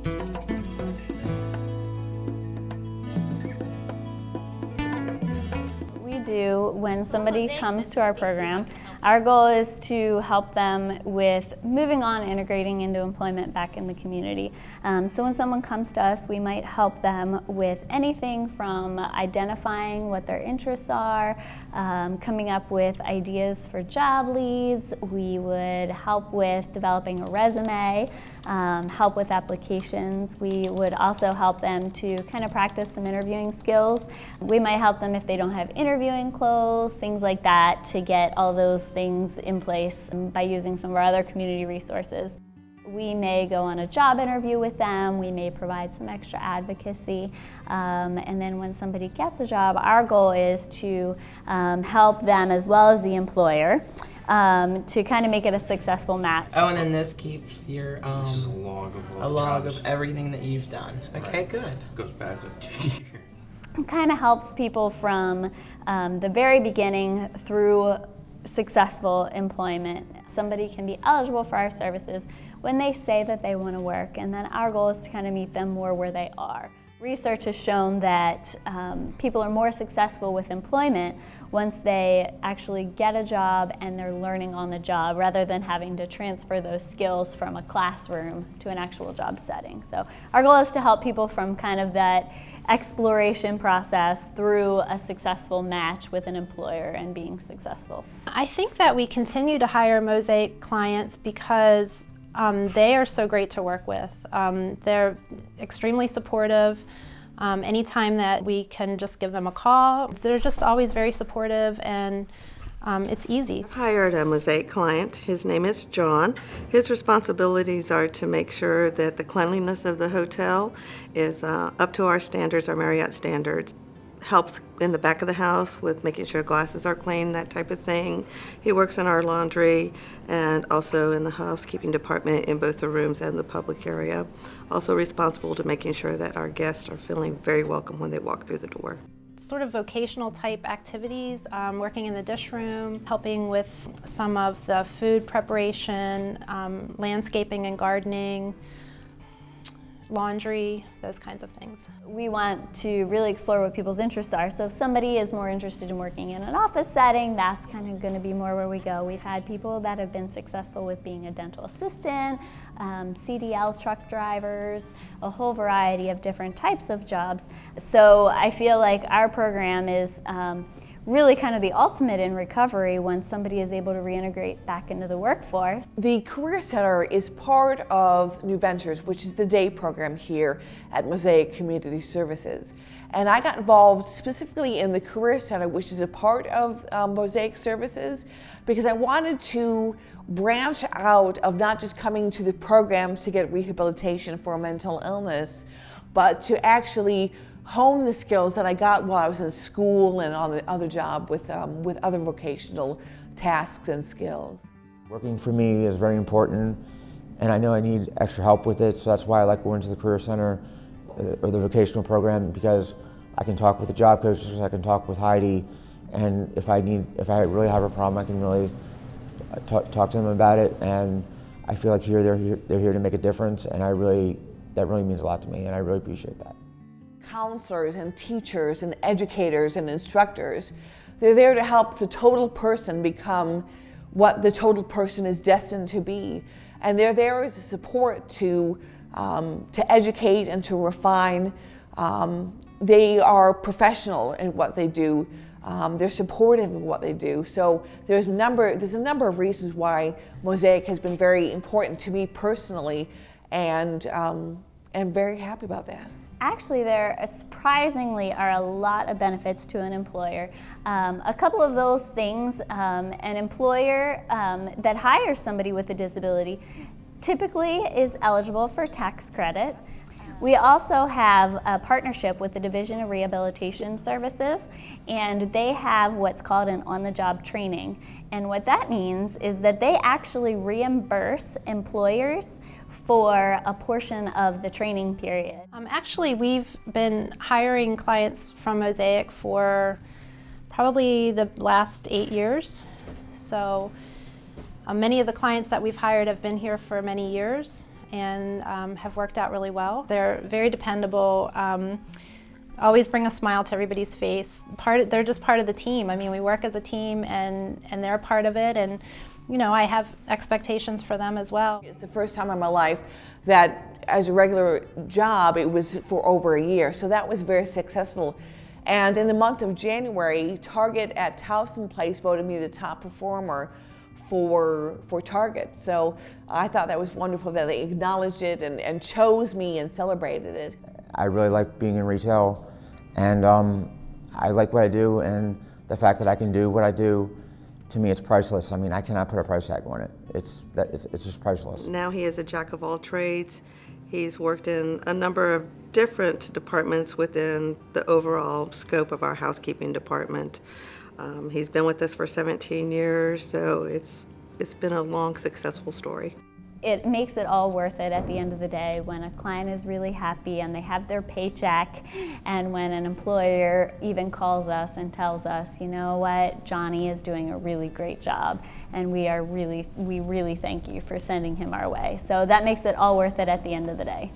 We do, when somebody comes to our program, our goal is to help them with moving on, integrating into employment back in the community. So when someone comes to us, we might help them with anything from identifying what their interests are, coming up with ideas for job leads. We would help with developing a resume, help with applications. We would also help them to kind of practice some interviewing skills. We might help them if they don't have interviewing clothes, things like that, to get all those things in place by using some of our other community resources. We may go on a job interview with them, we may provide some extra advocacy, and then when somebody gets a job, our goal is to help them as well as the employer to kind of make it a successful match. Oh, and then this keeps your this is a log of all a the log jobs. of everything that you've done. Okay, Right. good. Goes back like 2 years. It kind of helps people from the very beginning through successful employment. Somebody can be eligible for our services when they say that they want to work, and then our goal is to kind of meet them more where they are. Research has shown that people are more successful with employment once they actually get a job and they're learning on the job, rather than having to transfer those skills from a classroom to an actual job setting. So our goal is to help people from kind of that exploration process through a successful match with an employer and being successful. I think that we continue to hire Mosaic clients because they are so great to work with. They're extremely supportive. Anytime that we can just give them a call, they're just always very supportive, and it's easy. I've hired a Mosaic client. His name is John. His responsibilities are to make sure that the cleanliness of the hotel is up to our standards, our Marriott standards. Helps in the back of the house with making sure glasses are clean, that type of thing. He works in our laundry and also in the housekeeping department in both the rooms and the public area. Also responsible to making sure that our guests are feeling very welcome when they walk through the door. Sort of vocational type activities, working in the dish room, helping with some of the food preparation, landscaping and gardening, laundry, those kinds of things. We want to really explore what people's interests are. So if somebody is more interested in working in an office setting, that's kind of going to be more where we go. We've had people that have been successful with being a dental assistant, CDL truck drivers, a whole variety of different types of jobs. So I feel like our program is really kind of the ultimate in recovery when somebody is able to reintegrate back into the workforce. The Career Center is part of New Ventures, which is the day program here at Mosaic Community Services. And I got involved specifically in the Career Center, which is a part of Mosaic Services, because I wanted to branch out of not just coming to the program to get rehabilitation for a mental illness, but to actually hone the skills that I got while I was in school and on the other job with other vocational tasks and skills. Working for me is very important, and I know I need extra help with it, so that's why I like going to the Career Center or the vocational program, because I can talk with the job coaches, I can talk with Heidi, and if I really have a problem, I can really talk to them about it, and I feel like they're here to make a difference, and that really means a lot to me, and I really appreciate that. Counselors and teachers and educators and instructors, they're there to help the total person become what the total person is destined to be. And they're there as a support to educate and to refine. They are professional in what they do. They're supportive of what they do. So there's a number of reasons why Mosaic has been very important to me personally, and I'm very happy about that. Actually, there surprisingly are a lot of benefits to an employer. A couple of those things, an employer that hires somebody with a disability typically is eligible for tax credit. We also have a partnership with the Division of Rehabilitation Services, and they have what's called an on-the-job training. And what that means is that they actually reimburse employers for a portion of the training period. Actually, we've been hiring clients from Mosaic for probably the last 8 years. So many of the clients that we've hired have been here for many years, and have worked out really well. They're very dependable. Always bring a smile to everybody's face. They're just part of the team. I mean, we work as a team, and they're a part of it, and you know, I have expectations for them as well. It's the first time in my life that as a regular job, it was for over a year, so that was very successful. And in the month of January, Target at Towson Place voted me the top performer for Target. So I thought that was wonderful that they acknowledged it and chose me and celebrated it. I really like being in retail, and I like what I do, and the fact that I can do what I do, to me, it's priceless. I mean, I cannot put a price tag on it. It's just priceless. Now he is a jack of all trades. He's worked in a number of different departments within the overall scope of our housekeeping department. He's been with us for 17 years, so it's been a long, successful story. It makes it all worth it at the end of the day when a client is really happy and they have their paycheck, and when an employer even calls us and tells us, you know what, Johnny is doing a really great job, and we really thank you for sending him our way. So that makes it all worth it at the end of the day.